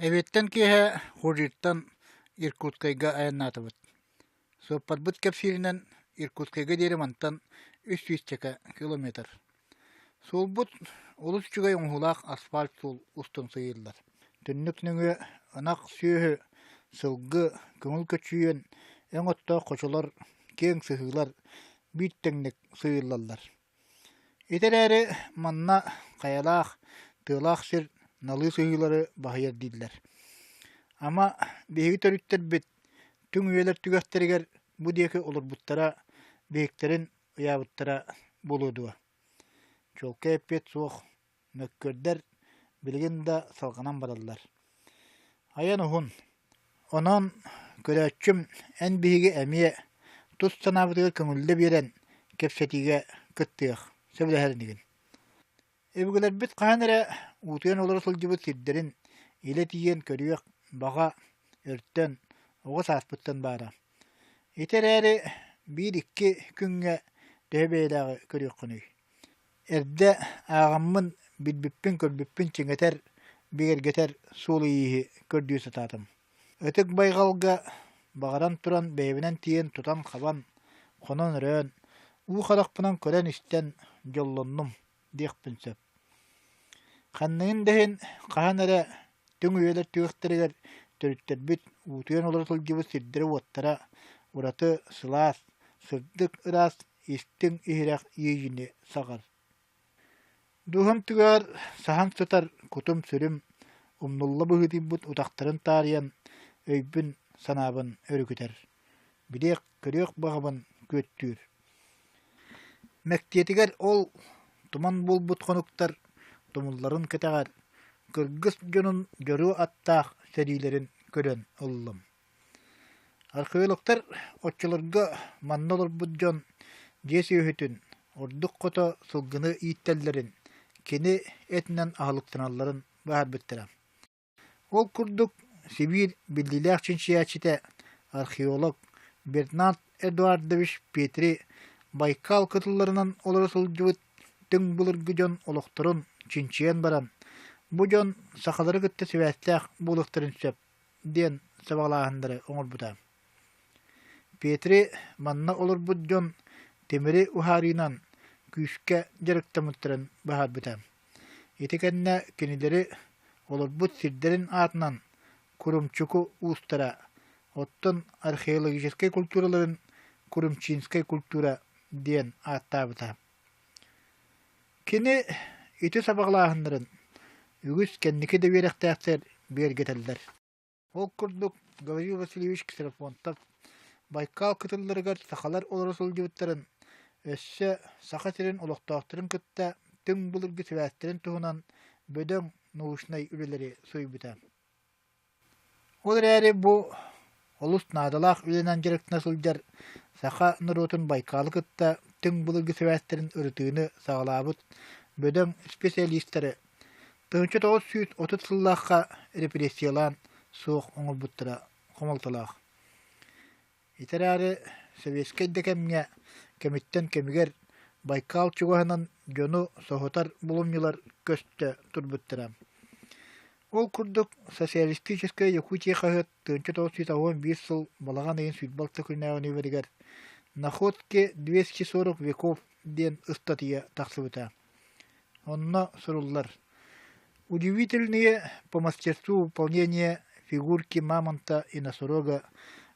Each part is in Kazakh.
Эбеттен киһэ хужиттан Иркутскайга аяннатыбыт. Соппатбыт кепсиринен Иркутскайга деремантан 300 километр. Сулбут улус чугай оңхулаах асфальт сул устун сыйыллар. Түннүк нүңү анак сүйөһү сылгы көңүл көчүйөн эң отто кочолор кең сыһылар биттеңник сыйыллаллар. Итерәре манна каялаах тылаах сир налыы сыйылары баһыйар диллер. Ама биһиги төрүттер бит түң үелер түгәхтәргәр бу диэки олорбуттара биһиктерин ыябыттара болуодуа. Чолка эппет суох мөккөрдер билигин да салганан бараллар. Аян ухун. Онон көрөччүм эн биһиги эмие тус санабытыгар көңүлле берен кепсетиге кыттыах сөбүлэһэрнигин. Эбигилер бит каһанара уутуян олор сылдьыбыт сирдерин иле тиен көрүөх бага өрттөн оҕо сааспыттан баара. Итерээри биир-икки күнгэ төһөбэйэлээҕи көрүөххүнүй. Эрдэ аагаммын билбиппин көрбүппин чиҥэтэр биэргэтэр суул ийиһи көрдүү сатаатым. Ытык байҕалга багаран туран бэйэбинэн тиен тутан хабан хонон өрөөн уу харахпынан көрөн истэн дьоллоннум диэхпин сөп. Ханныгын дэһин хаһан түң үелер түгөхтэригэр төрүттэрбит уутуйан олор сылдьыбыт сирдери уоттара ураты сылаас сырдык ыраас истиң иһирэх иийини саҕар. Дуһум түгөр саһан сытар кутум сүрүм умнулла быһыытыйбыт утахтарын таарыйан өйбүн санаабын өрүкүтэр. Билиэх көрүөх баҕабын күөттүүр. Мэктиэтигэр ол туман булбут хонуктар тумулларын кэтэҕэр кыргыс дьонун дьоруу аттаах сэриилэрин көрөн ыллым. Археологтар оччолорго манна олорбут дьон дьиэ сүүһүтүн ордук хото сылгыны ииттэллэрин кини этинэн аһылыктаналларын баһаарбыттара. Ол курдук Сибирь биллилээх чинчиячите археолог Бернард Эдуардович Петри Байкал кытылларынан олору сылдьыбыт түң булыргы дьон олохторун чинчиэн баран бу дьон сахалары кытта сүбэстээх булыктарын сөп диэн сабаҕалааһындары оҥорбута. Петри манна олорбут дьон темири ухаарыынан күүскэ дьарыктамыттарын баһаарбыта. Ити кэннэ кинилэри олорбут сирдерин аатынан Курумчуку устара оттон археологической культураларын Курумчинская культура диэн ааттаабыта. Кини ити сабаҕалааһындарын үгүс кэнники да биэрэхтээхтэр биэргэтэллэр. Ол курдук Гавриил Васильевич Ксенофонтов Байкал кытылларыгар сахалар олоро сылдьыбыттарын өссө саха сирин олохтоохтарын кытта түң булыргы сүбээстерин туһунан бөдөҥ научнай үлэлэри суйбута. Ол эрээри бу олус наадалаах үленэн дьарыктана сылдьар саха нуруутун Байкалы кытта түң булыргы сүбээстерин ырытыыны саҕалаабыт бөдөҥ специалисттары тыынча 930 сыллаахха репрессиялаан суох оҥорбуттара хомолталаах. Итерээри советскай да кэмҥэ кэмиттэн кэмигэр Байкал чугаһынан дьону соһутар булумньулар көстө турбуттара. Ол курдук социалистическая Якутия хаһыт 1901 сыл балаҕан ыйын Сүйтбалта күнээҕини үбэригэр находки 240 веков диэн ыстатыйа тахсыбыта. Онно суруллар. Удивительные по мастерству выполнения фигурки мамонта и носорога,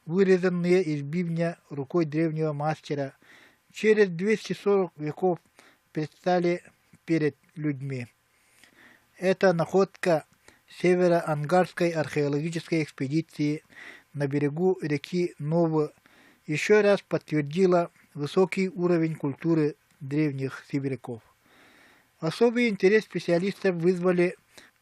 вырезанные из бивня рукой древнего мастера, через 240 веков предстали перед людьми. Это находка северо-ангарской археологической экспедиции на берегу реки Новы еще раз подтвердила высокий уровень культуры древних сибиряков. Особый интерес специалистов вызвали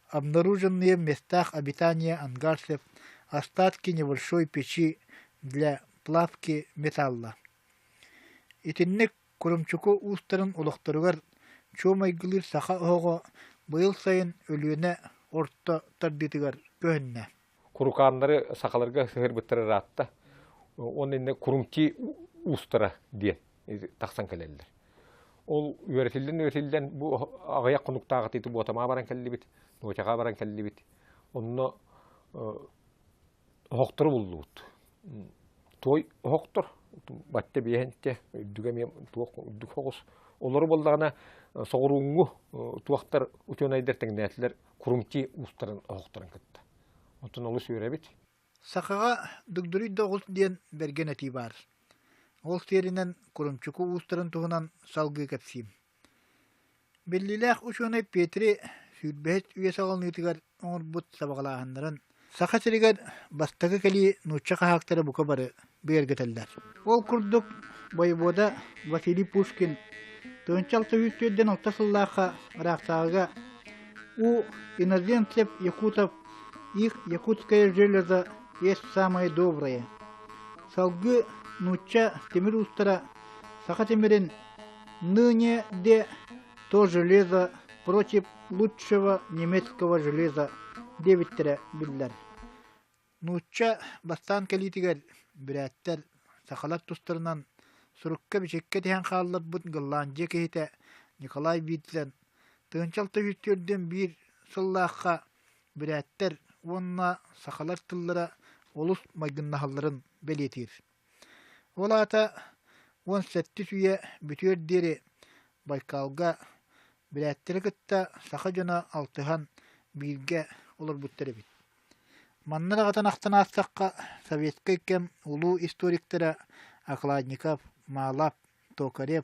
обнаруженные в местах обитания ангарцев остатки небольшой печи для плавки металла. Итинник Курумчуку устарын улохторугар чуомайгылыр саха оҕо быйыл сайын өлүөнэ орто тардытыгар көһүннэ. Курукааннары сахаларга сыһырбыттары раатта он инне курумчи устара диэн тахсан келеллер. Ол үөрэтилден бу агаяк конуктаагы титу ботама баран келлибит, ночага баран келлибит. Онно hoqtur bullut. Toy hoqtur. Batte bihente dügemi tuq hoqus. Olary boldagana soğurungu tuaqtar uçonayder tengnetler kurumti ustaran hoqturun kıttı. Otun olu sörebit. Sakaga dugduri doğuz diyen bergen eti var. Ol serinen kurumçuku ustaran tuğunan salgı kapsiyim. Bellilah uçonay Petri südbehet üye sağalnıytıgar oğur but sabaqlağınların. Saka serigar bastaka keli nuçaka haktara buka barı bergeteller. Ol kurduk Voyvoda Vasily Pushkin Төнчал Союзтен Алтасыллаха Рахсага у иноземцев якутов их якутское железо есть самое доброе. Салгы нуча темир устара Сахатемирин ныне де то железо против лучшего немецкого железа девиттера биллер. Нуча бастан калитигер бираттер сахалат тустарынан Сурукка бишекке тиһэн хааллар бут гыллаанжа кehite Николай Витцен тыынчал төвүттөрдөн бир сыллаахха бирээттер уонна сахалар тыллара олус майгыннаһалларын белетир. Олата 17 сүйе бүтүөр дири Байкалга бирээттери кытта саха жана алтыхан бирге олор буттеребит. Маннарагатан ахтанаастакка советка кем улуу историктера Акладников, Малап, Токарев,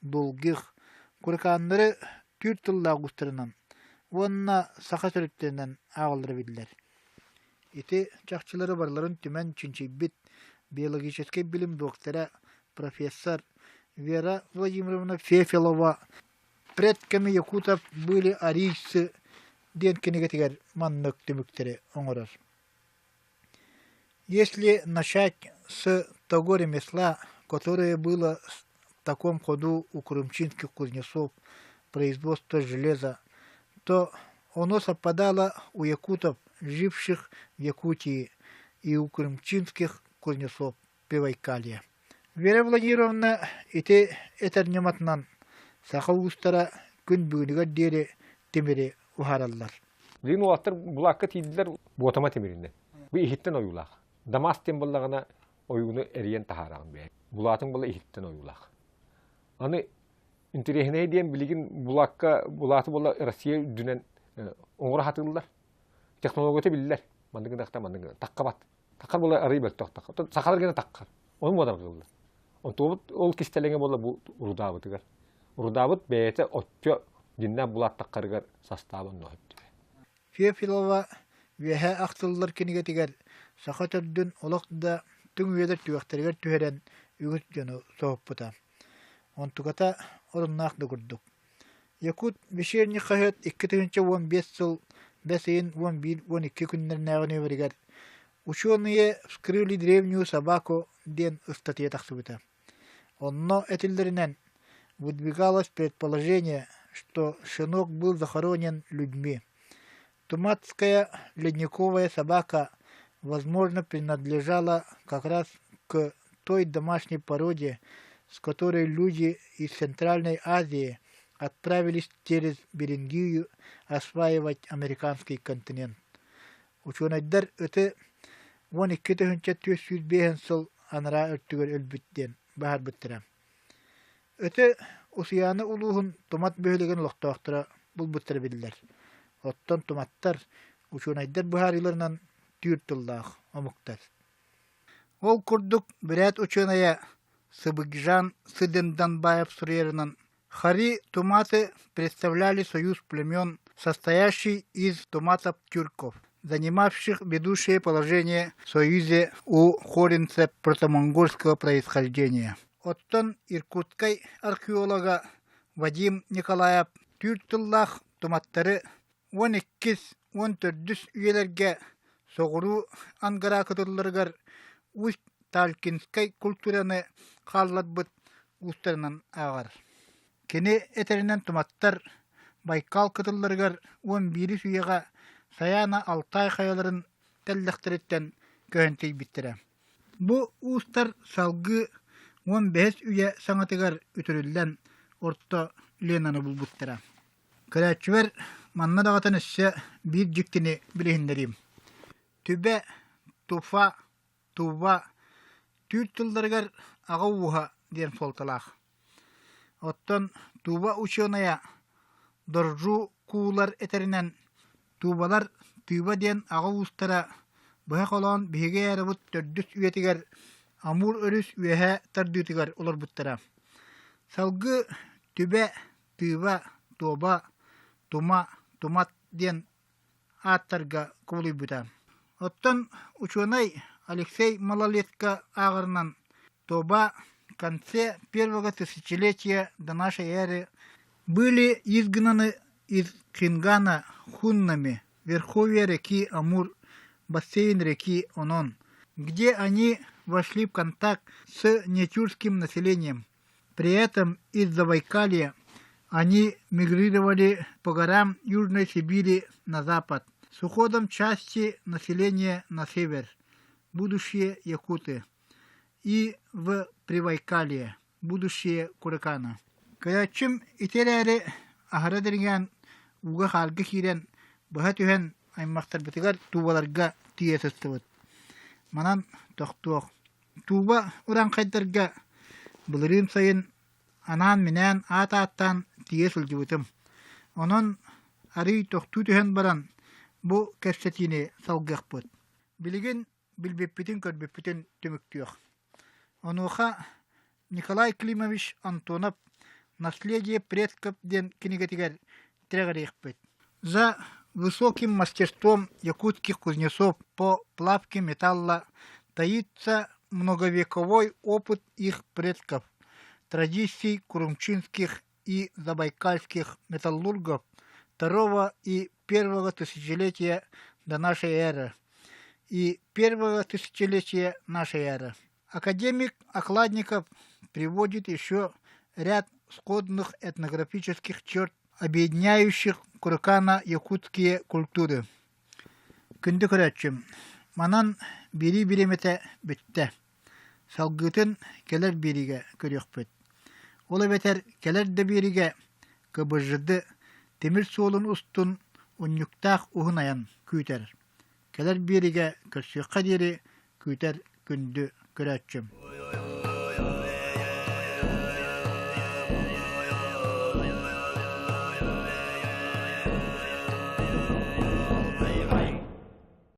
Долгих, Курканнары түр тылла густарынан, онна саха сөрөттөрүнөн агылдыры билдилер. Ити чакчылары барларын түмен чүнчейбит биологический билим доктора профессор Вера Владимировна Фефелова предками якутов были арийцы ден кенегетигер маннык түмүктери оңорор. Если начать с того ремесла, которое было в таком ходу у крымчинских кузнецов, производство железа, то оно совпадало у якутов, живших в Якутии, и у крымчинских кузнецов Пивайкалья. Вера Владимировна ити этернематнан саха устара күн бүгүнүгө дери темири ухараллар. Дин уаттар булакка тийдилер ботама темиринде. Bu ihitten oyulaq. Damastin bolлагана oyunu eriyen taharağın be. Bulatın bolla ihitten oyulaq. Ani interehine diyen biligin bulatı bolla Rusya dünen oňra hatırlar. Teknologiyete bilirler. Mandıgın takkabat. Takkar bolla arayı bel tak. Sakalar gene takkar. Onu modam kıldılar. Ol kistelenge bolla bu urudabıtıgar. Urudabıt beyete otço dinlen bulat takkarıgar sastavın nohipti. Фефилова веһә ахтыллар кинигетигер сахатырдын олоқда түң үедер түвәхтергер түһәрен үгүт жону сооппута. Онтугата оруннаақ дөгүрдүк. Якут вечерний хахет 2015 жыл бесейин 11-12 күннәрнәгәне бергәр. Ученые вскрыли древнюю собаку ден статья тахсыбыта. Онно этиллеринен выдвигалось предположение, что щенок был захоронен людьми. Туматская ледниковая собака, возможно, принадлежала как раз к той домашней породе, с которой люди из Центральной Азии отправились через Берингию осваивать американский континент. Ученыйдар это 12-1905 жыл анара өрттүгөр өлбүттен бахар бүттірі. Это усияны улуғын томат бөлеген лоқтуақтыра бұл бүттірі білдер. Оттон томаттар ученыйдар бахариларынан түйіртіллақ омуктар. Ол курдук бірәт ученая Сыбыгжан Сыденданбаев Суреринан. Хари томаты представляли союз племен, состоящий из томатов тюрков, занимавших ведущее положение в союзе у хоринцев протомонгольского происхождения. Оттон иркутской археолога Вадим Николаев тюртыллах томаттары 12-14 üyelerge soğuru angara kıtırlargar uç talkinskay kulturаны kalladbıt ustarından ağar. Kene eterinden tomattar Baykal kıtırlargar 11 süyega Sayana Altay kayaların tellektiritten köhentey bittire. Bu ustar salgı 15 üye sanatıgar ütürülden orta lenanı bulbuttira. Kıraçver manna dağıtan ise bir ciktini bilehinlerim. түбе, туфа, туба, түр тылдаргар ағауға ден солталақ. Оттон туба ученая доржу куулар этеринен тубалар тыба ден ағауыстара бұға қолан біге әрі төрдіс үйетігер амур өріс үйеге тардүтігер олар бұттара. Салғы түбе, тыба, тоба, тума, тумат ден аттарға кулы бұта. Оттон ученый Алексей Малолетко ағырынан тоба в конце первого тысячелетия до нашей эры были изгнаны из Кингана хуннами верховья реки Амур, бассейн реки Онон, где они вошли в контакт с нетюркским населением. При этом из Забайкалья они мигрировали по горам Южной Сибири на запад, с уходом части населения на север, будущие якуты, и в Привайкалье, будущие Куракана. Каячым итерәре ахарадырган уга халгы кирен бахатүһен аймактар битигар тубаларга тиесестебет. Манан тохтуох. Туба уран кайдарга булырым сайын анан менен ата-аттан тиесилдибитим. Онон ари тохту түһен баран бу кәссетине салгыхпыт. Билигин билбеппитин көрбеппитин төмүктүөх. Онуха Николай Климович Антонов «Наследие предков» ден книгатигер трегорихпыт. За высоким мастерством якутских кузнецов по плавке металла таится многовековой опыт их предков, традиций курумчинских и забайкальских металлургов второго и первого тысячелетия до нашей эры и первого тысячелетия нашей эры. Академик Окладников приводит еще ряд сходных этнографических черт, объединяющих куркано-якутские культуры. Күнді көрәтшім, манан бири биремете бітті. Салгытын келер бириге көрек біт. Ола бетер келер де бириге кыбыжыды темір суолын устун уннюктақ ухын аян күйтер. Келер бириге көрсіққа дері күйтер күнді көрәтшім.